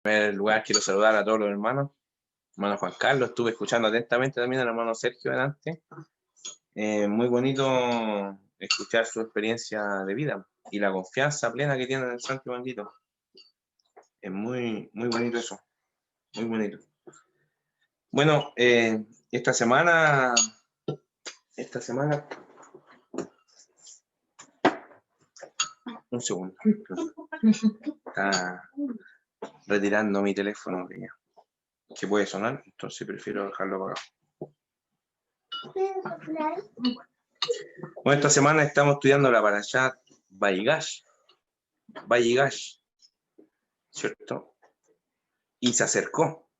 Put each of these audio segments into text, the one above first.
En primer lugar, quiero saludar a todos los hermanos. Hermano Juan Carlos, estuve escuchando atentamente también al hermano Sergio delante. Muy bonito escuchar su experiencia de vida y la confianza plena que tiene en el Santo Bendito. Es muy bonito eso, muy bonito. Bueno, esta semana, un segundo, está retirando mi teléfono que puede sonar, entonces prefiero dejarlo apagado. Bueno, esta semana estamos estudiando la Parashat Vayigash, ¿cierto? Y se acercó.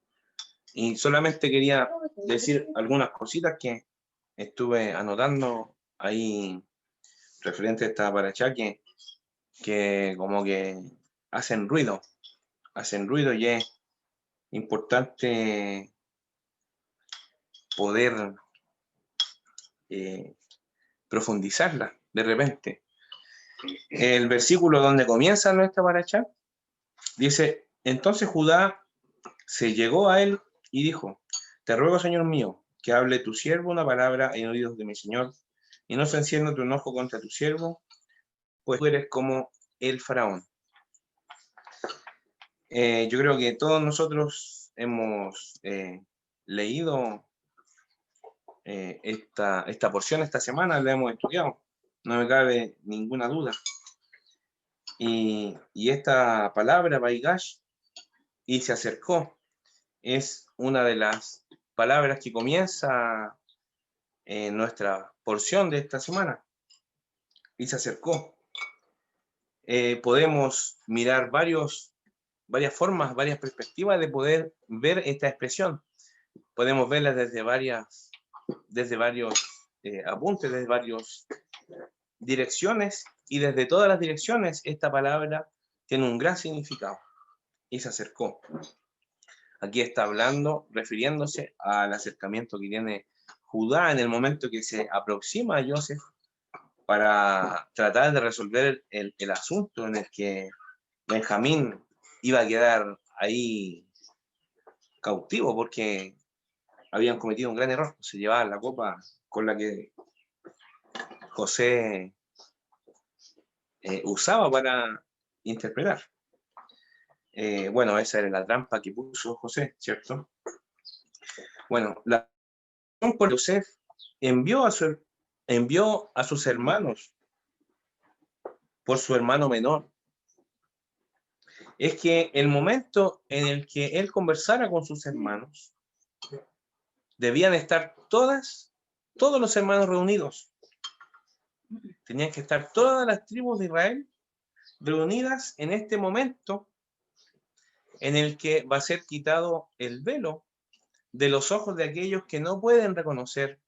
Y solamente quería decir algunas cositas que estuve anotando ahí referente a esta Parashat que como que hacen ruido y es importante poder profundizarla de repente. El versículo donde comienza nuestra Parashat dice: entonces Judá se llegó a él y dijo: te ruego, Señor mío, que hable tu siervo una palabra en oídos de mi Señor, y no se encienda tu enojo contra tu siervo, pues tú eres como el faraón. Yo creo que todos nosotros hemos leído esta porción esta semana, la hemos estudiado, no me cabe ninguna duda. Y esta palabra, Vaigash, y se acercó, es una de las palabras que comienza nuestra porción de esta semana, y se acercó. Podemos mirar varias formas, varias perspectivas de poder ver esta expresión. Podemos verla desde varios apuntes, desde varias direcciones, y desde todas las direcciones esta palabra tiene un gran significado. Y se acercó. Aquí está hablando, refiriéndose al acercamiento que tiene Judá en el momento que se aproxima a Joseph para tratar de resolver el asunto en el que Benjamín iba a quedar ahí cautivo porque habían cometido un gran error. Se llevaban la copa con la que José usaba para interpretar. Bueno, esa era la trampa que puso José, ¿cierto? Bueno, la razón por José envió a sus hermanos por su hermano menor es que el momento en el que él conversara con sus hermanos debían estar todos los hermanos reunidos. Tenían que estar todas las tribus de Israel reunidas en este momento en el que va a ser quitado el velo de los ojos de aquellos que no pueden reconocer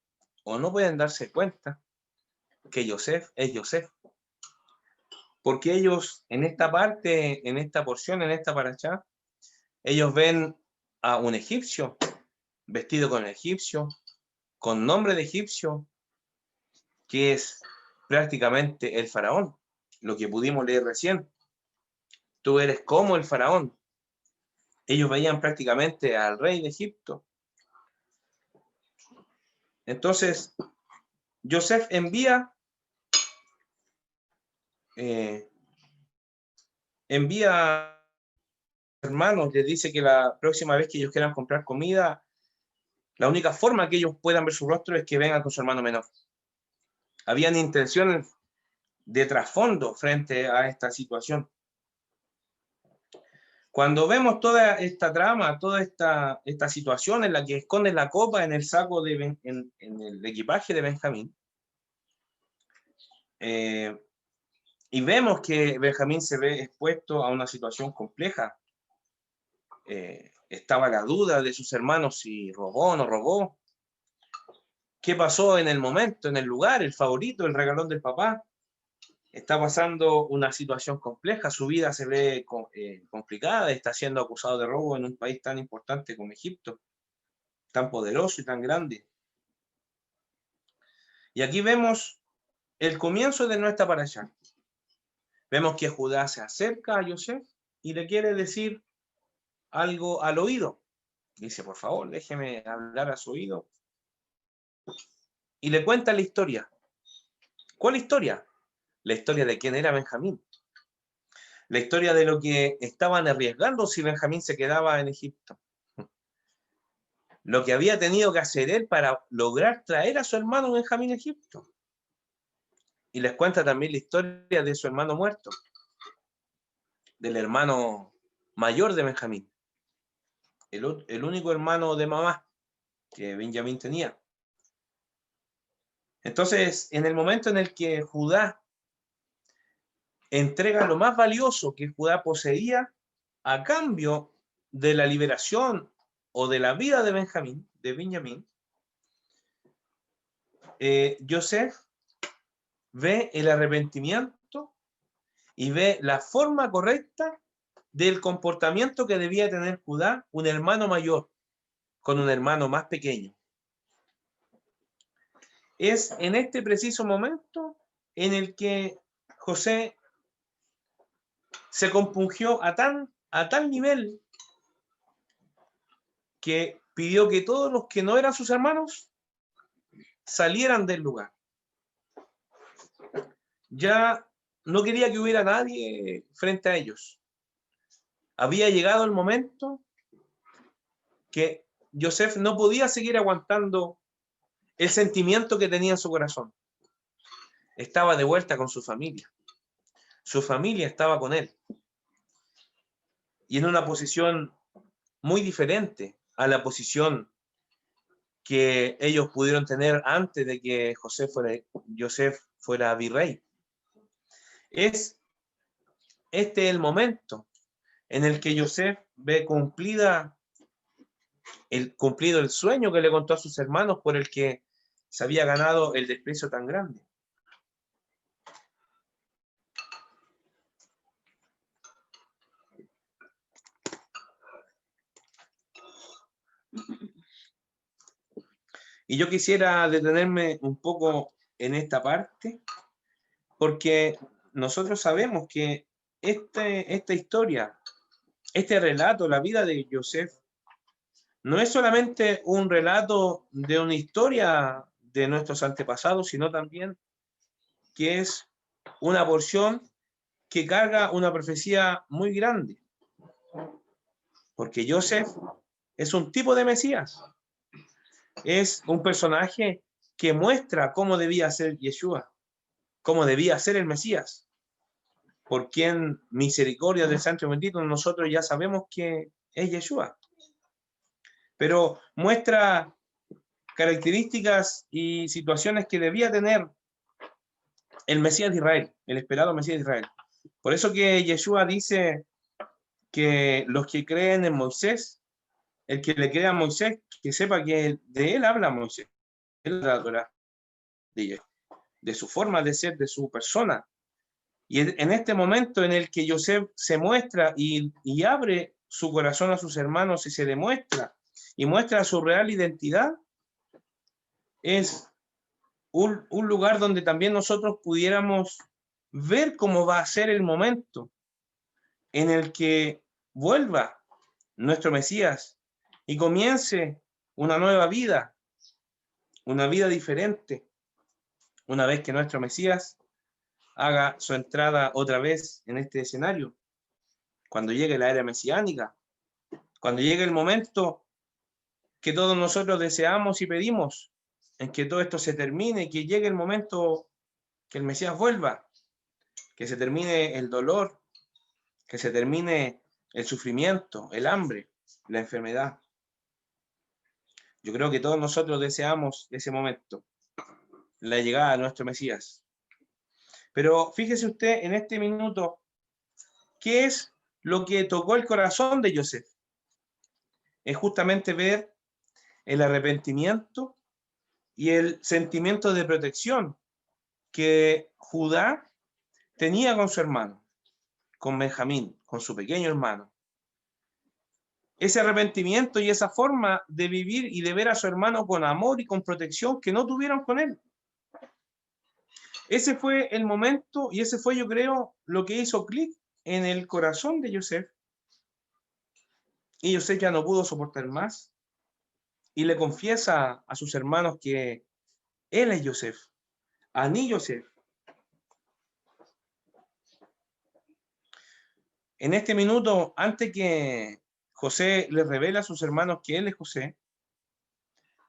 o no pueden darse cuenta que Yosef es Yosef. Porque ellos en esta parte, en esta porción, en esta parashá, ellos ven a un egipcio vestido con egipcio, con nombre de egipcio, que es prácticamente el faraón, lo que pudimos leer recién. Tú eres como el faraón. Ellos veían prácticamente al rey de Egipto. Entonces, Joseph envía hermanos, les dice que la próxima vez que ellos quieran comprar comida, la única forma que ellos puedan ver su rostro es que vengan con su hermano menor. Habían intenciones de trasfondo frente a esta situación. Cuando vemos toda esta trama, toda esta situación en la que esconden la copa en el saco en el equipaje de Benjamín, y vemos que Benjamín se ve expuesto a una situación compleja. Estaba la duda de sus hermanos si robó o no robó. ¿Qué pasó en el momento, en el lugar, el favorito, el regalón del papá? Está pasando una situación compleja, su vida se ve complicada, está siendo acusado de robo en un país tan importante como Egipto, tan poderoso y tan grande. Y aquí vemos el comienzo de nuestra parashá. Vemos que Judá se acerca a Yosef y le quiere decir algo al oído. Dice, por favor, déjeme hablar a su oído. Y le cuenta la historia. ¿Cuál historia? La historia de quién era Benjamín. La historia de lo que estaban arriesgando si Benjamín se quedaba en Egipto. Lo que había tenido que hacer él para lograr traer a su hermano Benjamín a Egipto. Y les cuenta también la historia de su hermano muerto, del hermano mayor de Benjamín, el único hermano de mamá que Benjamín tenía. Entonces, en el momento en el que Judá entrega lo más valioso que Judá poseía a cambio de la liberación o de la vida de Benjamín, Yosef ve el arrepentimiento y ve la forma correcta del comportamiento que debía tener Judá, un hermano mayor, con un hermano más pequeño. Es en este preciso momento en el que José se compungió a tal nivel que pidió que todos los que no eran sus hermanos salieran del lugar. Ya no quería que hubiera nadie frente a ellos. Había llegado el momento que Yosef no podía seguir aguantando el sentimiento que tenía en su corazón. Estaba de vuelta con su familia. Su familia estaba con él. Y en una posición muy diferente a la posición que ellos pudieron tener antes de que Yosef fuera virrey. Es este el momento en el que Yosef ve cumplido el sueño que le contó a sus hermanos por el que se había ganado el desprecio tan grande. Y yo quisiera detenerme un poco en esta parte, porque nosotros sabemos que esta historia, este relato, la vida de Yosef, no es solamente un relato de una historia de nuestros antepasados, sino también que es una porción que carga una profecía muy grande. Porque Yosef es un tipo de Mesías. Es un personaje que muestra cómo debía ser Yeshua, cómo debía ser el Mesías. Por quien misericordia del Santo Bendito nosotros ya sabemos que es Yeshua. Pero muestra características y situaciones que debía tener el Mesías de Israel, el esperado Mesías de Israel. Por eso que Yeshua dice que los que creen en Moisés, el que le crea a Moisés, que sepa que de él habla Moisés, de su forma de ser, de su persona. Y en este momento en el que Yosef se muestra y abre su corazón a sus hermanos y se demuestra y muestra su real identidad, es un lugar donde también nosotros pudiéramos ver cómo va a ser el momento en el que vuelva nuestro Mesías y comience una nueva vida, una vida diferente, una vez que nuestro Mesías haga su entrada otra vez en este escenario, cuando llegue la era mesiánica, cuando llegue el momento que todos nosotros deseamos y pedimos, en que todo esto se termine, que llegue el momento que el Mesías vuelva, que se termine el dolor, que se termine el sufrimiento, el hambre, la enfermedad. Yo creo que todos nosotros deseamos ese momento, la llegada de nuestro Mesías. Pero fíjese usted en este minuto, ¿qué es lo que tocó el corazón de Yosef? Es justamente ver el arrepentimiento y el sentimiento de protección que Judá tenía con su hermano, con Benjamín, con su pequeño hermano. Ese arrepentimiento y esa forma de vivir y de ver a su hermano con amor y con protección que no tuvieron con él. Ese fue el momento y ese fue, yo creo, lo que hizo clic en el corazón de Yosef. Y Yosef ya no pudo soportar más y le confiesa a sus hermanos que él es Yosef, Ani Yosef. En este minuto, antes que José les revela a sus hermanos que él es José,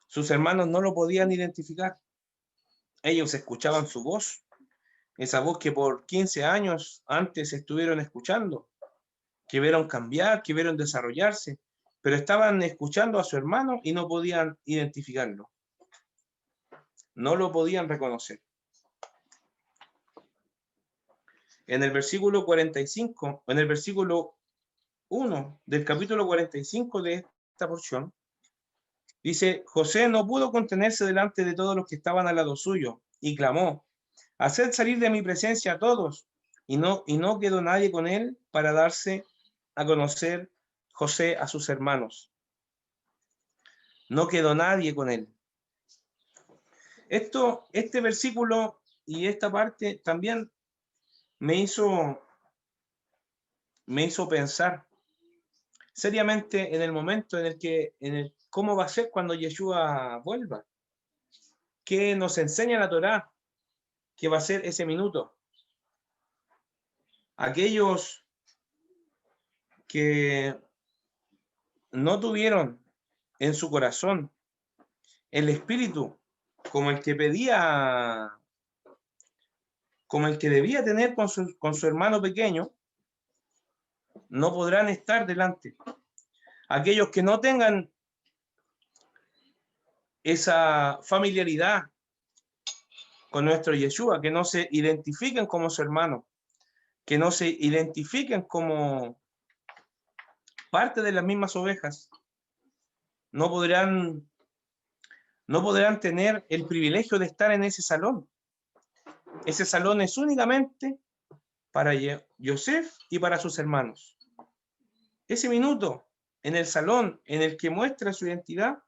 sus hermanos no lo podían identificar. Ellos escuchaban su voz, esa voz que por 15 años antes estuvieron escuchando, que vieron cambiar, que vieron desarrollarse, pero estaban escuchando a su hermano y no podían identificarlo. No lo podían reconocer. En el versículo 45, en el versículo 1 del capítulo 45 de esta porción, dice: José no pudo contenerse delante de todos los que estaban al lado suyo y clamó: haced salir de mi presencia a todos. Y no quedó nadie con él para darse a conocer José a sus hermanos. No quedó nadie con él. Este versículo y esta parte también me hizo pensar seriamente en el momento cómo va a ser cuando Yeshua vuelva. ¿Qué nos enseña la Torá? ¿Qué va a ser ese minuto? Aquellos que no tuvieron en su corazón el espíritu como el que pedía, como el que debía tener con su hermano pequeño, no podrán estar delante. Aquellos que no tengan esa familiaridad con nuestro Yeshua, que no se identifiquen como su hermano, que no se identifiquen como parte de las mismas ovejas, no podrán tener el privilegio de estar en ese salón. Ese salón es únicamente para Yosef y para sus hermanos. Ese minuto en el salón en el que muestra su identidad,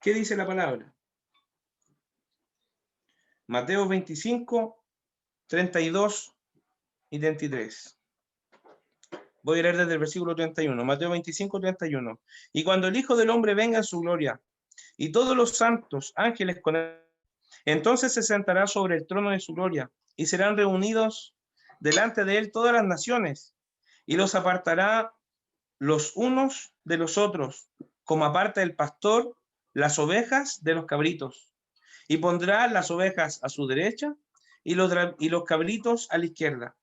¿qué dice la palabra? Mateo 25, 32 y 33. Voy a leer desde el versículo 31. Mateo 25, 31. Y cuando el Hijo del Hombre venga en su gloria, y todos los santos ángeles con él, entonces se sentará sobre el trono de su gloria, y serán reunidos delante de él todas las naciones, y los apartará los unos de los otros, como aparta el pastor las ovejas de los cabritos, y pondrá las ovejas a su derecha y los cabritos a la izquierda.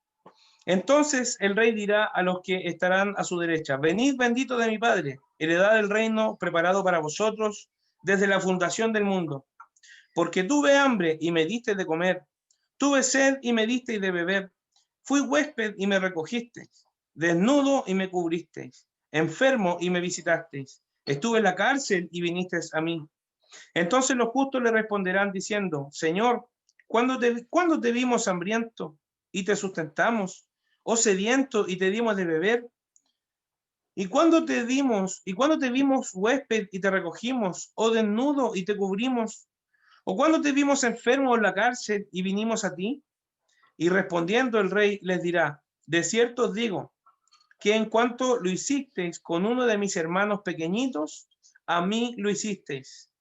Entonces el rey dirá a los que estarán a su derecha: venid, bendito de mi Padre, heredad del reino preparado para vosotros desde la fundación del mundo. Porque tuve hambre y me diste de comer, tuve sed y me diste de beber, fui huésped y me recogisteis, desnudo y me cubristeis, enfermo y me visitasteis, estuve en la cárcel y vinisteis a mí. Entonces los justos le responderán diciendo: Señor, ¿cuándo te vimos hambriento y te sustentamos, o sediento y te dimos de beber? ¿Y cuándo te vimos huésped y te recogimos, o desnudo y te cubrimos? ¿O cuándo te vimos enfermo en la cárcel y vinimos a ti? Y respondiendo el rey les dirá: de cierto os digo, que en cuanto lo hicisteis con uno de mis hermanos pequeñitos, a mí lo hicisteis.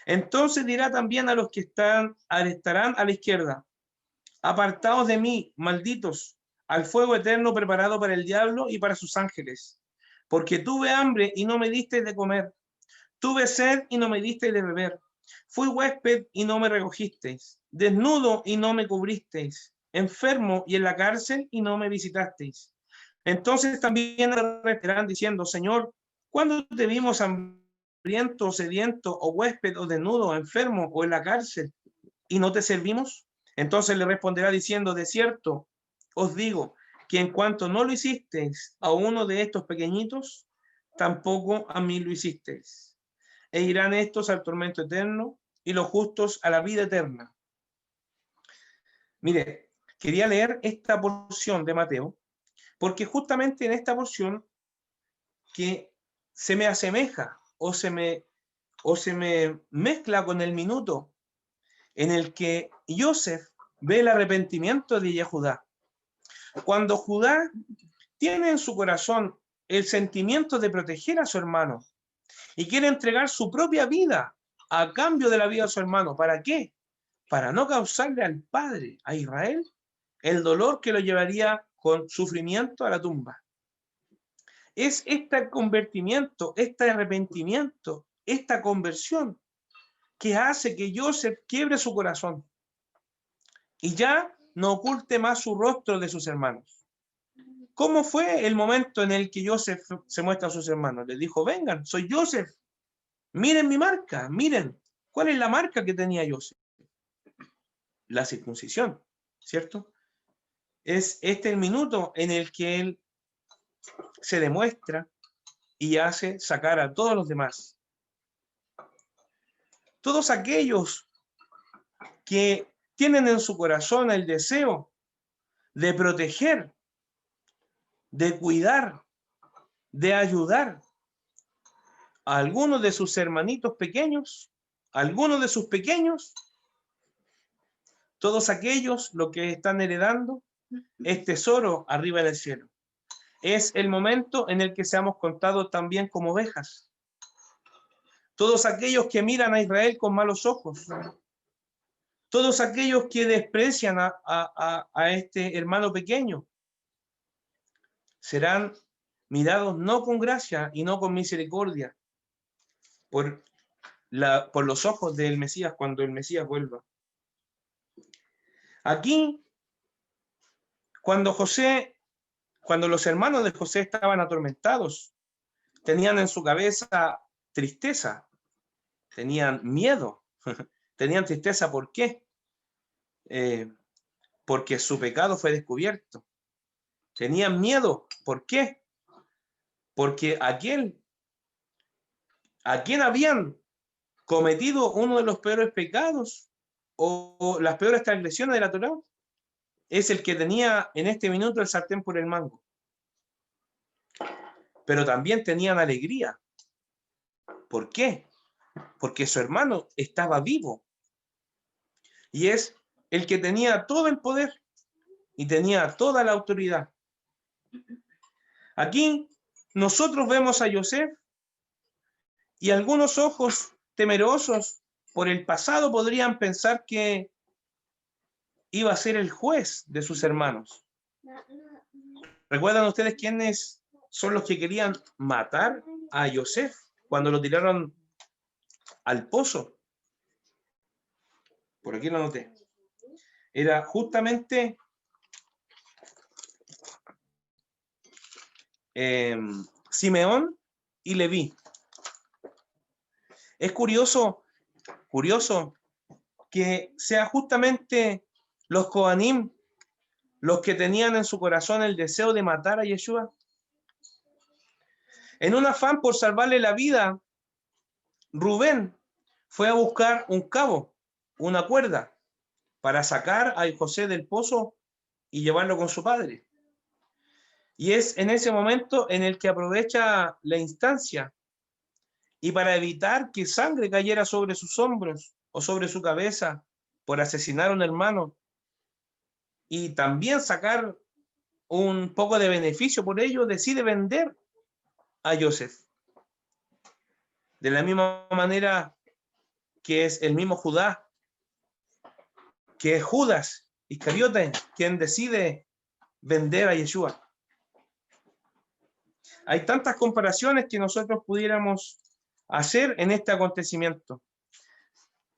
Entonces dirá también a los que estarán a la izquierda: apartaos de mí, malditos, al fuego eterno preparado para el diablo y para sus ángeles. Porque tuve hambre y no me disteis de comer, tuve sed y no me disteis de beber, fui huésped y no me recogisteis, desnudo y no me cubristeis, enfermo y en la cárcel y no me visitasteis. Entonces también responderán diciendo: Señor, ¿cuándo te vimos hambriento, sediento, o huésped, o desnudo, enfermo, o en la cárcel, y no te servimos? Entonces le responderá diciendo: de cierto os digo, que en cuanto no lo hicisteis a uno de estos pequeñitos, tampoco a mí lo hicisteis. E irán estos al tormento eterno, y los justos a la vida eterna. Mire, quería leer esta porción de Mateo, porque justamente en esta porción que se me asemeja o se me mezcla con el minuto en el que Yosef ve el arrepentimiento de Yehudá. Cuando Judá tiene en su corazón el sentimiento de proteger a su hermano y quiere entregar su propia vida a cambio de la vida de su hermano. ¿Para qué? Para no causarle al padre, a Israel, el dolor que lo llevaría con sufrimiento a la tumba. Es este convertimiento, este arrepentimiento, esta conversión que hace que Joseph quiebre su corazón y ya no oculte más su rostro de sus hermanos. ¿Cómo fue el momento en el que Joseph se muestra a sus hermanos? Les dijo, vengan, soy Joseph, miren mi marca, miren, ¿cuál es la marca que tenía Joseph? La circuncisión, ¿cierto? Es este el minuto en el que él se demuestra y hace sacar a todos los demás. Todos aquellos que tienen en su corazón el deseo de proteger, de cuidar, de ayudar a algunos de sus hermanitos pequeños, a algunos de sus pequeños, todos aquellos lo que están heredando es tesoro arriba en el cielo. Es el momento en el que seamos contados también como ovejas. Todos aquellos que miran a Israel con malos ojos, todos aquellos que desprecian a este hermano pequeño, serán mirados no con gracia y no con misericordia por los ojos del Mesías cuando el Mesías vuelva. Aquí, cuando los hermanos de José estaban atormentados, tenían en su cabeza tristeza, tenían miedo, tenían tristeza. ¿Por qué? Porque su pecado fue descubierto. Tenían miedo. ¿Por qué? Porque a quien habían cometido uno de los peores pecados o las peores transgresiones de la Torá es el que tenía en este minuto el sartén por el mango. Pero también tenían alegría. ¿Por qué? Porque su hermano estaba vivo y es el que tenía todo el poder y tenía toda la autoridad. Aquí nosotros vemos a Joseph y algunos ojos temerosos por el pasado podrían pensar que iba a ser el juez de sus hermanos. ¿Recuerdan ustedes quiénes son los que querían matar a Joseph cuando lo tiraron al pozo? Por aquí lo anoté. Era justamente Simeón y Leví. Es curioso que sea justamente los Coanim los que tenían en su corazón el deseo de matar a Yeshua. En un afán por salvarle la vida, Rubén fue a buscar un cabo, una cuerda, para sacar a José del pozo y llevarlo con su padre. Y es en ese momento en el que aprovecha la instancia y para evitar que sangre cayera sobre sus hombros o sobre su cabeza por asesinar a un hermano y también sacar un poco de beneficio por ello, decide vender a Joseph. De la misma manera que es el mismo Judá, que es Judas Iscariote quien decide vender a Yeshua. Hay tantas comparaciones que nosotros pudiéramos hacer en este acontecimiento.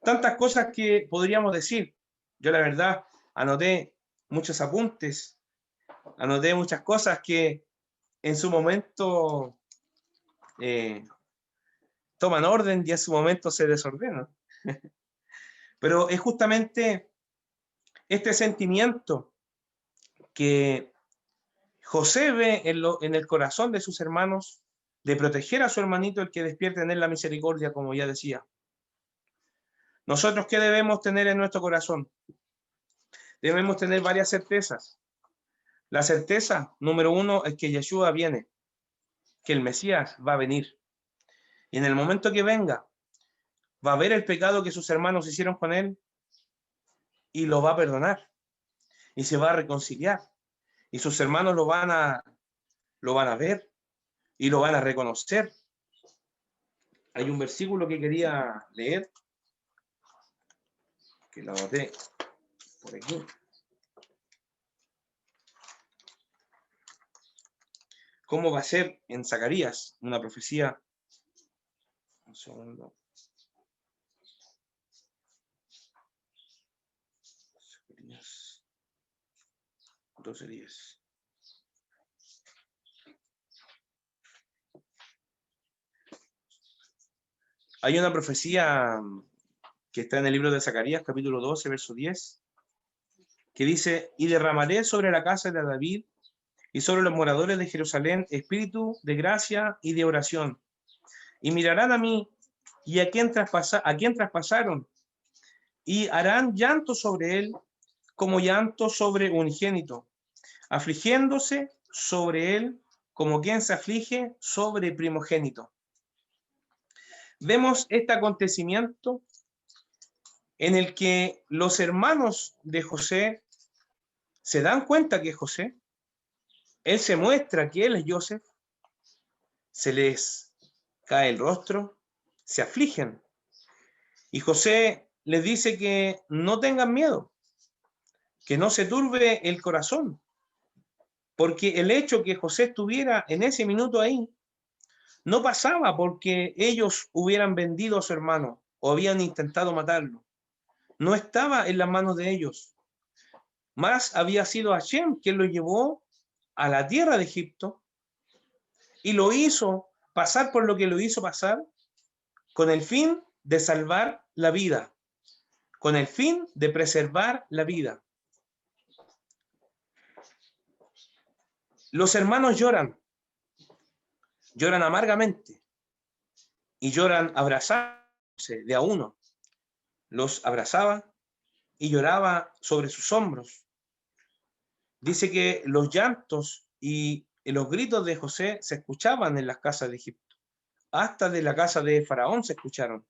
Tantas cosas que podríamos decir. Yo la verdad anoté muchos apuntes, anoté muchas cosas que en su momento toman orden y en su momento se desordenan. Pero es justamente este sentimiento que José ve en el corazón de sus hermanos de proteger a su hermanito, el que despierte en él la misericordia, como ya decía. ¿Nosotros qué debemos tener en nuestro corazón? Debemos tener varias certezas. La certeza número 1 es que Yeshua viene, que el Mesías va a venir. Y en el momento que venga, va a ver el pecado que sus hermanos hicieron con él y lo va a perdonar. Y se va a reconciliar. Y sus hermanos lo van a ver, y lo van a reconocer. Hay un versículo que quería leer, que lo anoté por aquí. ¿Cómo va a ser en Zacarías? Una profecía. Un segundo. Zacarías 12:10. Hay una profecía que está en el libro de Zacarías, capítulo 12, verso 10, que dice: y derramaré sobre la casa de David y sobre los moradores de Jerusalén espíritu de gracia y de oración. Y mirarán a mí, y a quien traspasaron, y harán llanto sobre él, como llanto sobre unigénito, afligiéndose sobre él, como quien se aflige sobre primogénito. Vemos este acontecimiento en el que los hermanos de José se dan cuenta que es José, él se muestra que él es Joseph, se les cae el rostro, se afligen. Y José les dice que no tengan miedo, que no se turbe el corazón, porque el hecho que José estuviera en ese minuto ahí no pasaba porque ellos hubieran vendido a su hermano o habían intentado matarlo. No estaba en las manos de ellos. Más había sido Hashem quien lo llevó a la tierra de Egipto y lo hizo pasar por lo que lo hizo pasar con el fin de salvar la vida, con el fin de preservar la vida. Los hermanos lloran amargamente y lloran abrazándose de a uno. Los abrazaba y lloraba sobre sus hombros. Dice que los llantos y los gritos de José se escuchaban en las casas de Egipto. Hasta de la casa de Faraón se escucharon.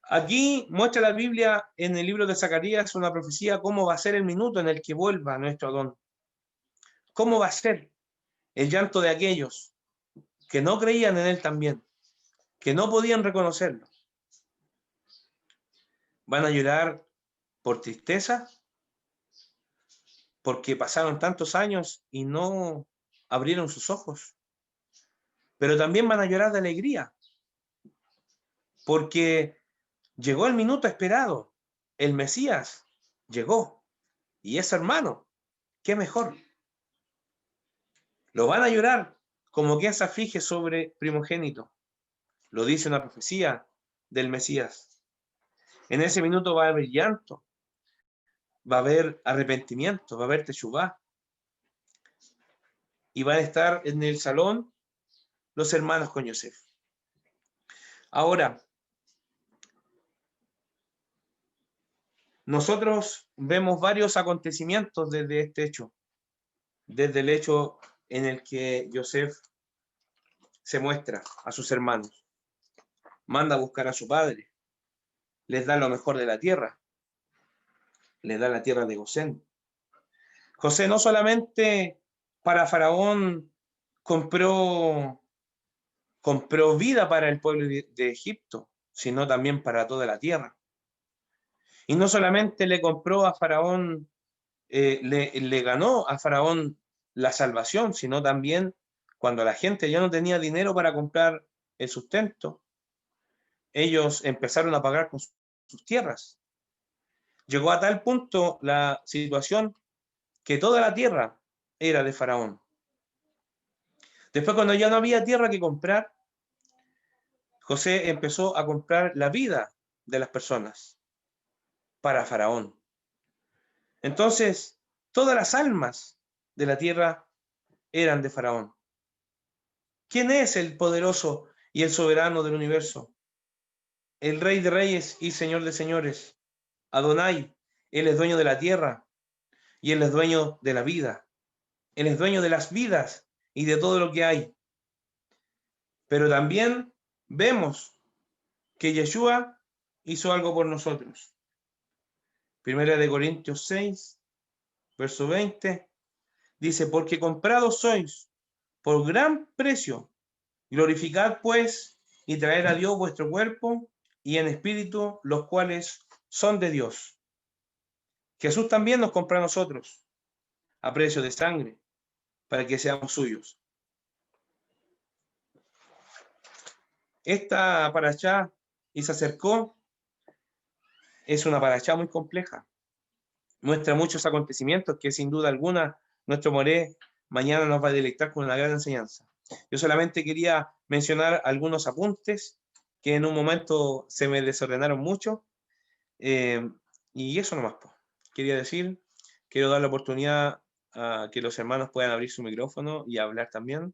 Aquí muestra la Biblia en el libro de Zacarías una profecía cómo va a ser el minuto en el que vuelva nuestro Adón. ¿Cómo va a ser el llanto de aquellos que no creían en él también, que no podían reconocerlo? Van a llorar por tristeza, porque pasaron tantos años y no abrieron sus ojos. Pero también van a llorar de alegría, porque llegó el minuto esperado. El Mesías llegó y es hermano. ¿Qué mejor? Lo van a llorar como quien se aflige sobre primogénito. Lo dice una profecía del Mesías. En ese minuto va a haber llanto, va a haber arrepentimiento, va a haber teshuvá. Y van a estar en el salón los hermanos con Yosef. Ahora, nosotros vemos varios acontecimientos desde este hecho, desde el hecho en el que Yosef se muestra a sus hermanos, manda a buscar a su padre, les da lo mejor de la tierra, les da la tierra de Gosén. José no solamente para Faraón compró vida para el pueblo de Egipto, sino también para toda la tierra. Y no solamente le compró a Faraón, le ganó a Faraón la salvación, sino también cuando la gente ya no tenía dinero para comprar el sustento, ellos empezaron a pagar con sus tierras. Llegó a tal punto la situación que toda la tierra era de Faraón. Después, cuando ya no había tierra que comprar, José empezó a comprar la vida de las personas para Faraón. Entonces, todas las almas de la tierra eran de Faraón. ¿Quién es el poderoso y el soberano del universo? El Rey de Reyes y Señor de Señores, Adonai. Él es dueño de la tierra y Él es dueño de la vida. Él es dueño de las vidas y de todo lo que hay. Pero también vemos que Yeshua hizo algo por nosotros. Primera de Corintios 6, verso 20, dice: porque comprados sois por gran precio. Glorificad pues y traed a Dios vuestro cuerpo y en espíritu, los cuales son de Dios. Jesús también nos compró a nosotros a precio de sangre, para que seamos suyos. Esta parashá, y se acercó, es una parashá muy compleja. Muestra muchos acontecimientos que sin duda alguna nuestro Moré mañana nos va a deleitar con una gran enseñanza. Yo solamente quería mencionar algunos apuntes que en un momento se me desordenaron mucho, y eso nomás, pues. Quería decir, quiero dar la oportunidad a que los hermanos puedan abrir su micrófono y hablar también.